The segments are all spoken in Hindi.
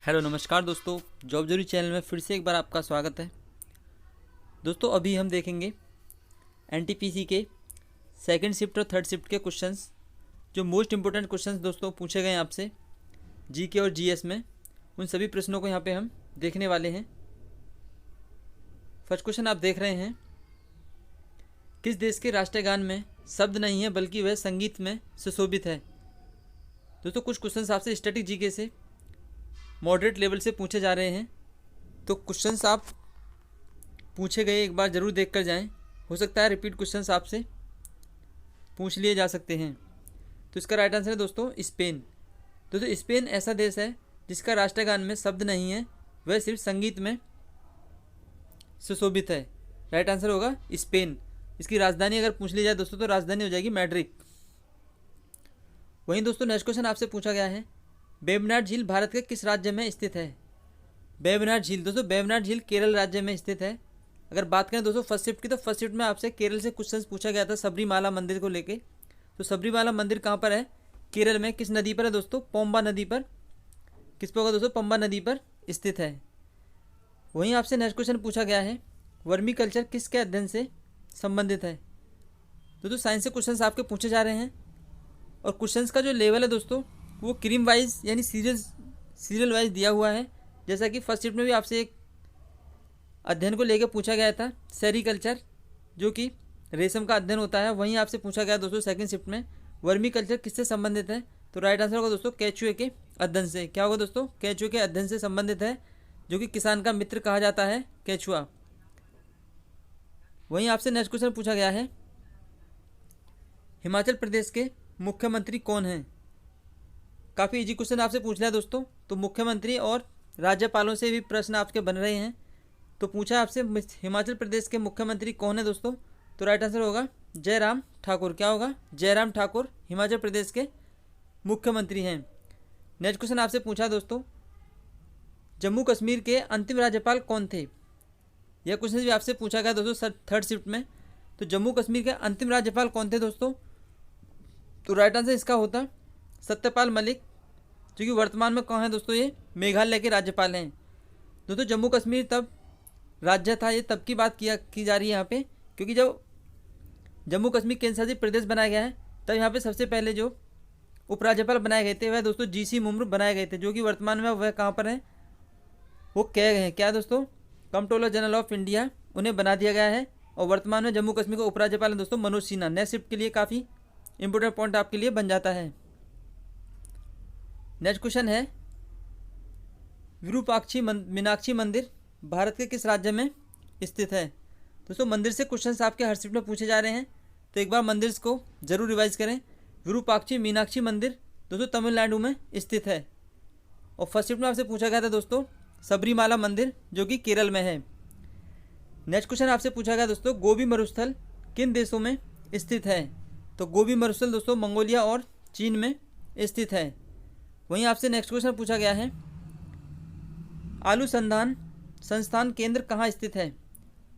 हेलो नमस्कार दोस्तों, जॉब जरूरी चैनल में फिर से एक बार आपका स्वागत है। दोस्तों अभी हम देखेंगे एनटीपीसी के सेकंड शिफ्ट और थर्ड शिफ्ट के क्वेश्चंस, जो मोस्ट इंपॉर्टेंट क्वेश्चंस दोस्तों पूछे गए हैं आपसे जीके और जीएस में। उन सभी प्रश्नों को यहाँ पे हम देखने वाले हैं। फर्स्ट क्वेश्चन आप देख रहे हैं, किस देश के राष्ट्रीय गान में शब्द नहीं है बल्कि वह संगीत में सुशोभित है। दोस्तों कुछ क्वेश्चंस आपसे स्टैटिक जीके से मॉडरेट लेवल से पूछे जा रहे हैं, तो क्वेश्चंस आप पूछे गए एक बार ज़रूर देख कर जाएँ। हो सकता है रिपीट क्वेश्चंस आपसे पूछ लिए जा सकते हैं। तो इसका राइट आंसर है दोस्तों स्पेन। दोस्तों स्पेन ऐसा देश है जिसका राष्ट्रीय गान में शब्द नहीं है, वह सिर्फ संगीत में सुशोभित है। राइट आंसर होगा स्पेन। इसकी राजधानी अगर पूछ ली जाए दोस्तों तो राजधानी हो जाएगी मैड्रिड। वहीं दोस्तों नेक्स्ट क्वेश्चन आपसे पूछा गया है, वेबनाड झील भारत के किस राज्य में स्थित है। वेबनाड झील दोस्तों, वेबनाड झील केरल राज्य में स्थित है। अगर बात करें दोस्तों फर्स्ट शिफ्ट की, तो फर्स्ट शिफ्ट में आपसे केरल से क्वेश्चंस पूछा गया था सबरीमाला मंदिर को लेके। तो सबरीमाला मंदिर कहाँ पर है, केरल में। किस नदी पर है दोस्तों, पंबा नदी पर। किस पर होगा दोस्तों, पंबा नदी पर स्थित है। वहीं आपसे नेक्स्ट क्वेश्चन पूछा गया है, वर्मी कल्चर किसके अध्ययन से संबंधित है। दोस्तों साइंस से क्वेश्चंस आपके पूछे जा रहे हैं, और क्वेश्चंस का जो लेवल है दोस्तों वो क्रीम वाइज यानी सीरियल वाइज दिया हुआ है। जैसा कि फर्स्ट शिफ्ट में भी आपसे एक अध्ययन को लेकर पूछा गया था, सेरीकल्चर, जो कि रेशम का अध्ययन होता है। वहीं आपसे पूछा गया दोस्तों सेकंड शिफ्ट में, वर्मी कल्चर किससे संबंधित है। तो राइट आंसर होगा दोस्तों केचुए के अध्ययन से। क्या होगा दोस्तों, केचुए के अध्ययन से संबंधित है, जो कि किसान का मित्र कहा जाता है केचुआ। वहीं आपसे नेक्स्ट क्वेश्चन पूछा गया है, हिमाचल प्रदेश के मुख्यमंत्री कौन हैं। काफ़ी इजी क्वेश्चन आपसे पूछ लिया दोस्तों। तो मुख्यमंत्री और राज्यपालों से भी प्रश्न आपके बन रहे हैं। तो पूछा आपसे हिमाचल प्रदेश के मुख्यमंत्री कौन है दोस्तों, तो राइट आंसर होगा जयराम ठाकुर। क्या होगा, जयराम ठाकुर हिमाचल प्रदेश के मुख्यमंत्री हैं। नेक्स्ट क्वेश्चन आपसे पूछा दोस्तों, जम्मू कश्मीर के अंतिम राज्यपाल कौन थे। यह क्वेश्चन भी आपसे पूछा गया दोस्तों थर्ड शिफ्ट में। तो जम्मू कश्मीर के अंतिम राज्यपाल कौन थे दोस्तों, तो राइट आंसर इसका होता सत्यपाल मलिक, जो कि वर्तमान में कौन है दोस्तों, ये मेघालय के राज्यपाल हैं। दोस्तों जम्मू कश्मीर तब राज्य था, ये तब की बात की जा रही है यहाँ पे, क्योंकि जब जम्मू कश्मीर केंद्र शासित प्रदेश बनाया गया है तब यहाँ पे सबसे पहले जो उपराज्यपाल बनाए गए थे वह दोस्तों जीसी मुर्मू बनाए गए थे, जो कि वर्तमान में वह कहाँ पर हैं, वो कह गए हैं क्या दोस्तों, कंट्रोलर जनरल ऑफ इंडिया, उन्हें बना दिया गया है। और वर्तमान में जम्मू कश्मीर का उपराज्यपाल है दोस्तों मनोज सिन्हा। नेक्स्ट शिफ्ट के लिए काफ़ी इंपोर्टेंट पॉइंट आपके लिए बन जाता है। नेक्स्ट क्वेश्चन है, विरूपाक्षी मीनाक्षी मंदिर भारत के किस राज्य में स्थित है। दोस्तों मंदिर से क्वेश्चंस आपके हर शिफ्ट में पूछे जा रहे हैं, तो एक बार मंदिर को जरूर रिवाइज करें। विरूपाक्षी मीनाक्षी मंदिर दोस्तों तमिलनाडु में स्थित है। और फर्स्ट शिफ्ट में आपसे पूछा गया था दोस्तों सबरीमाला मंदिर, जो कि केरल में है। नेक्स्ट क्वेश्चन आपसे पूछा गया दोस्तों, गोबी मरुस्थल किन देशों में स्थित है। तो गोबी मरुस्थल दोस्तों मंगोलिया और चीन में स्थित है। वहीं आपसे नेक्स्ट क्वेश्चन पूछा गया है, आलू संस्थान केंद्र कहाँ स्थित है।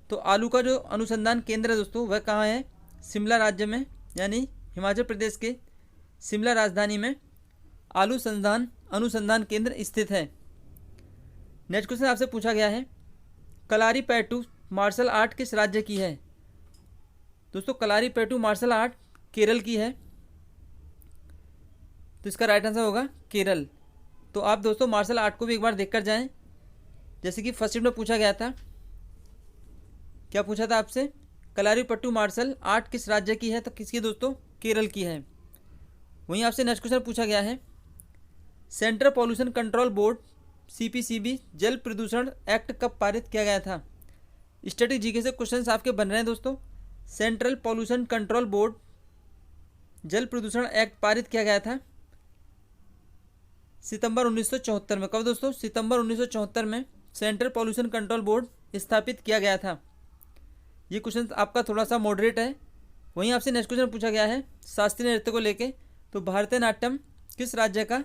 तो आलू का जो अनुसंधान केंद्र है दोस्तों वह कहाँ है, शिमला राज्य में, यानी हिमाचल प्रदेश के शिमला राजधानी में आलू अनुसंधान केंद्र स्थित है। नेक्स्ट क्वेश्चन आपसे पूछा गया है, कलारीपयट्टू मार्शल आर्ट किस राज्य की है। दोस्तों कलारीपयट्टू मार्शल आर्ट केरल की है, तो इसका राइट आंसर होगा केरल। तो आप दोस्तों मार्शल आर्ट को भी एक बार देखकर जाएं, जैसे कि फर्स्ट शिफ्ट में पूछा गया था। क्या पूछा था आपसे, कलारीपयट्टू मार्शल आर्ट किस राज्य की है, तो किसकी दोस्तों, केरल की है। वहीं आपसे नेक्स्ट क्वेश्चन पूछा गया है, central pollution control board CPCB जल प्रदूषण एक्ट कब पारित किया गया था। स्टैटिक जीके से क्वेश्चंस आपके बन रहे हैं दोस्तों। सेंट्रल पॉल्यूशन कंट्रोल बोर्ड जल प्रदूषण एक्ट पारित किया गया था सितंबर 1974 में। कब दोस्तों, सितंबर 1974 में सेंट्रल पॉल्यूशन कंट्रोल बोर्ड स्थापित किया गया था। ये क्वेश्चन आपका थोड़ा सा मॉडरेट है। वहीं आपसे नेक्स्ट क्वेश्चन पूछा गया है शास्त्रीय नृत्य को लेके, तो भारतनाट्यम किस राज्य का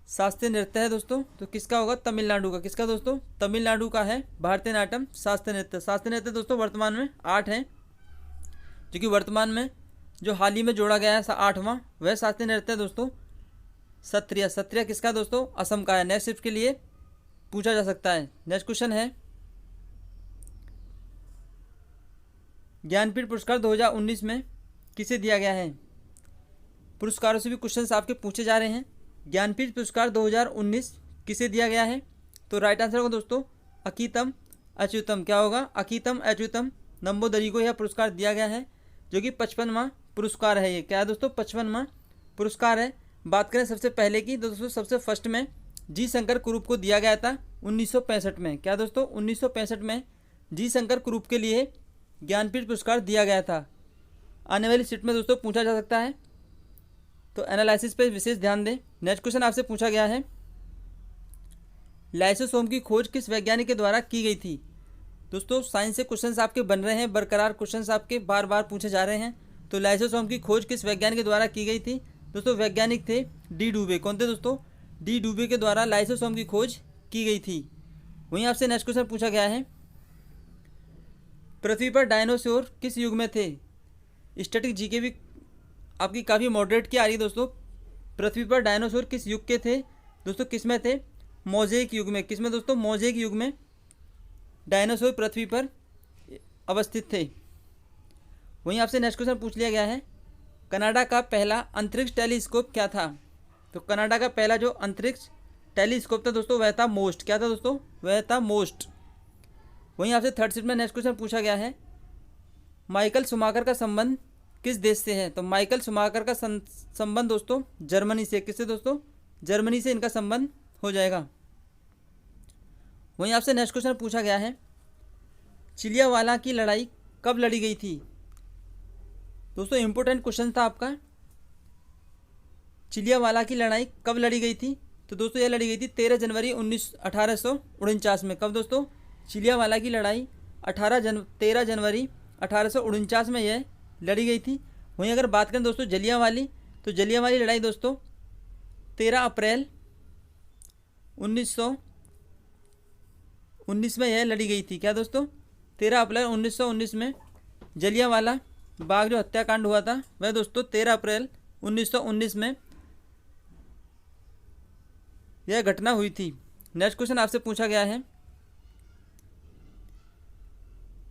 शास्त्रीय नृत्य है दोस्तों, तो किसका होगा, तमिलनाडु का। किसका दोस्तों, तमिलनाडु का है भारतनाट्यम शास्त्रीय नृत्य। शास्त्रीय नृत्य दोस्तों वर्तमान में 8 हैं, जो कि वर्तमान में जो हाल ही में जोड़ा गया है 8वां वह शास्त्रीय नृत्य है दोस्तों सत्रिया। सत्रिया किसका दोस्तों, असम का है। नेक्स्ट शिफ्ट के लिए पूछा जा सकता है। नेक्स्ट क्वेश्चन है, ज्ञानपीठ पुरस्कार 2019 में किसे दिया गया है? पुरस्कारों से भी क्वेश्चंस आपके पूछे जा रहे हैं। ज्ञानपीठ पुरस्कार 2019 किसे दिया गया है? तो राइट आंसर होगा दोस्तों अकीतम अच्युतम। क्या होगा? अकीतम अच्युतम नंबूदरी को यह पुरस्कार दिया गया है, जो कि 55वां पुरस्कार है। ये क्या है दोस्तों? 55वां पुरस्कार है। बात करें सबसे पहले की, तो दोस्तों सबसे फर्स्ट में जी शंकर कुरूप को दिया गया था 1965 में। क्या दोस्तों? 1965 में जी शंकर कुरूप के लिए ज्ञानपीठ पुरस्कार दिया गया था। आने वाली सीट में दोस्तों पूछा जा सकता है, तो एनालिसिस पे विशेष ध्यान दें। नेक्स्ट क्वेश्चन आपसे पूछा गया है, लाइसोसोम की खोज किस वैज्ञानिक के द्वारा की गई थी? दोस्तों साइंस से क्वेश्चंस आपके बन रहे हैं, बरकरार क्वेश्चंस आपके बार बार पूछे जा रहे हैं। तो लाइसोसोम की खोज किस वैज्ञानिक के द्वारा की गई थी? दोस्तों वैज्ञानिक थे डी डुबे। कौन थे दोस्तों? डी डुबे के द्वारा लाइसोसोम की खोज की गई थी। वहीं आपसे नेक्स्ट क्वेश्चन पूछा गया है, पृथ्वी पर डायनासोर किस युग में थे? स्टैटिक जीके भी आपकी काफ़ी मॉडरेट की आ रही है दोस्तों। पृथ्वी पर डायनासोर किस युग के थे? दोस्तों किस में थे? मोज़ेक युग में। किस में दोस्तों? मोज़ेक युग में डायनासोर पृथ्वी पर अवस्थित थे। वहीं आपसे नेक्स्ट क्वेश्चन पूछ लिया गया है, कनाडा का पहला अंतरिक्ष टेलीस्कोप क्या था? तो कनाडा का पहला जो अंतरिक्ष टेलीस्कोप था दोस्तों वह था मोस्ट। क्या था दोस्तों? वह था मोस्ट। वहीं आपसे थर्ड सीट में नेक्स्ट क्वेश्चन पूछा गया है, माइकल शुमाकर का संबंध किस देश से है? तो माइकल शुमाकर का संबंध दोस्तों जर्मनी से। किससे दोस्तों? जर्मनी से इनका संबंध हो जाएगा। वहीं आपसे नेक्स्ट क्वेश्चन पूछा गया है, चिलियावाला की लड़ाई कब लड़ी गई थी? दोस्तों इंपॉर्टेंट क्वेश्चन था आपका, चिलियावाला की लड़ाई कब लड़ी गई थी? तो दोस्तों यह लड़ी गई थी 13 जनवरी 1849 में। कब दोस्तों? चिलियावाला की लड़ाई 13 जनवरी 1849 में यह लड़ी गई थी। वहीं अगर बात करें दोस्तों जलियांवाली, तो जलियांवाली लड़ाई दोस्तों 13 अप्रैल 1919 में यह लड़ी गई थी। क्या दोस्तों? 13 अप्रैल 1919 में जलियांवाला बाग जो हत्याकांड हुआ था वह दोस्तों 13 अप्रैल 1919 में यह घटना हुई थी। नेक्स्ट क्वेश्चन आपसे पूछा गया है,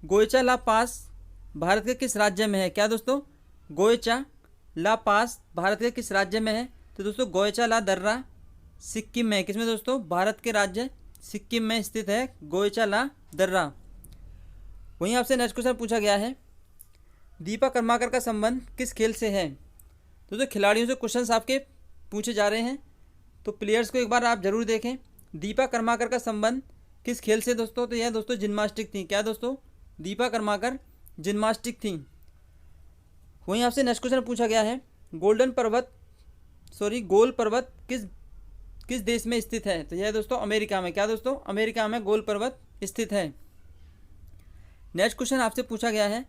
गोयचा ला पास भारत के किस राज्य में है? क्या दोस्तों? गोयचा ला पास भारत के किस राज्य में है? तो दोस्तों गोयचा ला दर्रा सिक्किम में है। किसमें दोस्तों? भारत के राज्य सिक्किम में स्थित है गोयचा ला दर्रा। वहीं आपसे नेक्स्ट क्वेश्चन पूछा गया है, दीपा कर्माकर का संबंध किस खेल से है? दोस्तों खिलाड़ियों से क्वेश्चंस आपके पूछे जा रहे हैं, तो प्लेयर्स को एक बार आप जरूर देखें। दीपा कर्माकर का संबंध किस खेल से दोस्तों? तो यह दोस्तों जिम्नास्टिक थी। क्या दोस्तों? दीपा कर्माकर जिम्नास्टिक थी। वहीं आपसे नेक्स्ट क्वेश्चन पूछा गया है, गोल पर्वत किस देश में स्थित है? तो यह दोस्तों अमेरिका में। क्या दोस्तों? अमेरिका में गोल पर्वत स्थित है। नेक्स्ट क्वेश्चन आपसे पूछा गया है,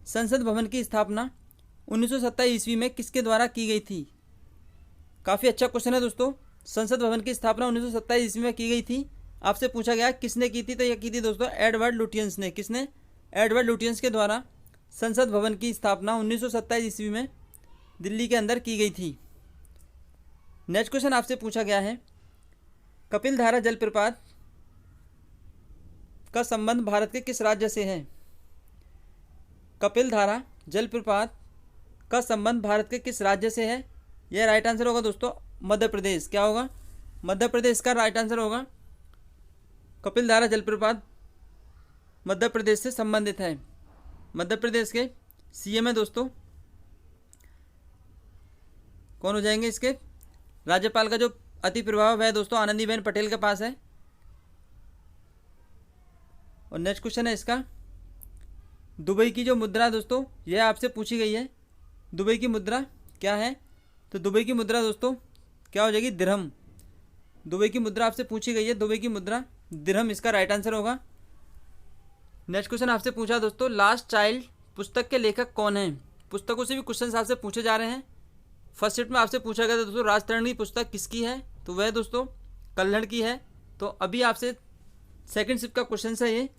संसद भवन की स्थापना 1927 ईस्वी में किसके द्वारा की गई थी? काफ़ी अच्छा क्वेश्चन है दोस्तों। संसद भवन की स्थापना 1927 ईस्वी में की गई थी। आपसे पूछा गया किसने की थी? तो यह की थी दोस्तों एडवर्ड लुटियंस ने। किसने? एडवर्ड लुटियंस के द्वारा संसद भवन की स्थापना 1927 ईस्वी में दिल्ली के अंदर की गई थी। नेक्स्ट क्वेश्चन आपसे पूछा गया है, कपिलधारा जलप्रपात का संबंध भारत के किस राज्य से है? कपिलधारा जलप्रपात का संबंध भारत के किस राज्य से है? यह राइट आंसर होगा दोस्तों मध्य प्रदेश। क्या होगा? मध्य प्रदेश का राइट आंसर होगा। कपिलधारा जलप्रपात मध्य प्रदेश से संबंधित है। मध्य प्रदेश के सीएम है दोस्तों, कौन हो जाएंगे इसके? राज्यपाल का जो अति प्रभाव है दोस्तों आनंदीबेन पटेल के पास है। और नेक्स्ट क्वेश्चन है इसका, दुबई की जो मुद्रा दोस्तों यह आपसे पूछी गई है, दुबई की मुद्रा क्या है? तो दुबई की मुद्रा दोस्तों क्या हो जाएगी? दिरहम। दुबई की मुद्रा आपसे पूछी गई है, दुबई की मुद्रा दिरहम इसका राइट आंसर होगा। नेक्स्ट क्वेश्चन आपसे पूछा दोस्तों, लास्ट चाइल्ड पुस्तक के लेखक कौन हैं? पुस्तकों से भी क्वेश्चन आपसे पूछे जा रहे हैं। फर्स्ट सेट में आपसे पूछा गया था दोस्तों राजतरणी पुस्तक किसकी है? तो वह दोस्तों कल्हड़ की है। तो अभी आपसे सेकंड शिफ्ट का क्वेश्चन है ये,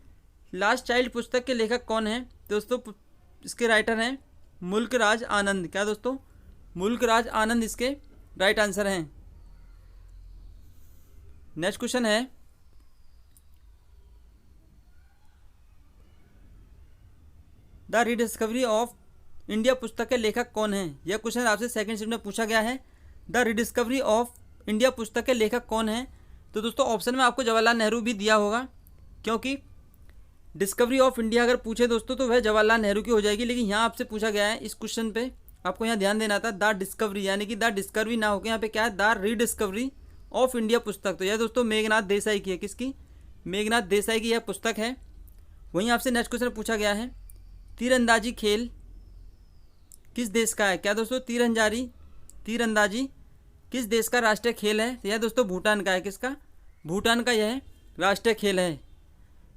लास्ट चाइल्ड पुस्तक के लेखक कौन है? दोस्तों इसके राइटर हैं मुल्कराज आनंद। क्या दोस्तों? मुल्कराज आनंद इसके राइट आंसर हैं। नेक्स्ट क्वेश्चन है, द रीडिस्कवरी ऑफ इंडिया पुस्तक के लेखक कौन हैं। यह क्वेश्चन आपसे सेकंड शिफ्ट में पूछा गया है। द रीडिस्कवरी ऑफ इंडिया पुस्तक के लेखक कौन हैं। तो दोस्तों ऑप्शन में आपको जवाहरलाल नेहरू भी दिया होगा, क्योंकि डिस्कवरी ऑफ इंडिया अगर पूछे दोस्तों तो वह जवाहरलाल नेहरू की हो जाएगी। लेकिन यहाँ आपसे पूछा गया है इस क्वेश्चन पे, आपको यहाँ ध्यान देना था, द डिस्कवरी, यानी कि द डिस्कवरी ना होकर यहाँ पे क्या है, द रीडिस्कवरी ऑफ इंडिया पुस्तक। तो यह दोस्तों मेघनाथ देसाई की है। किसकी? मेघनाथ देसाई की यह पुस्तक है। वहीं आपसे नेक्स्ट क्वेश्चन पूछा गया है, तीरंदाजी खेल किस देश का है। क्या दोस्तों? तीरंदाजी किस देश का राष्ट्रीय खेल है। तो यह दोस्तों भूटान का है। किसका? भूटान का यह राष्ट्रीय खेल है।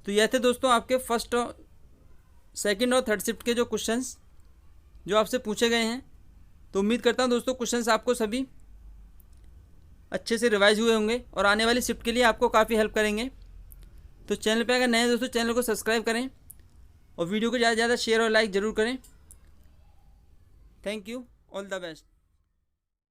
तो यह थे दोस्तों आपके फर्स्ट, सेकंड और थर्ड शिफ्ट के जो क्वेश्चंस जो आपसे पूछे गए हैं। तो उम्मीद करता हूँ दोस्तों क्वेश्चंस आपको सभी अच्छे से रिवाइज हुए होंगे और आने वाली शिफ्ट के लिए आपको काफ़ी हेल्प करेंगे। तो चैनल पे अगर नए हैं दोस्तों चैनल को सब्सक्राइब करें और वीडियो को ज़्यादा से ज़्यादा शेयर और लाइक ज़रूर करें। Thank you, all the best.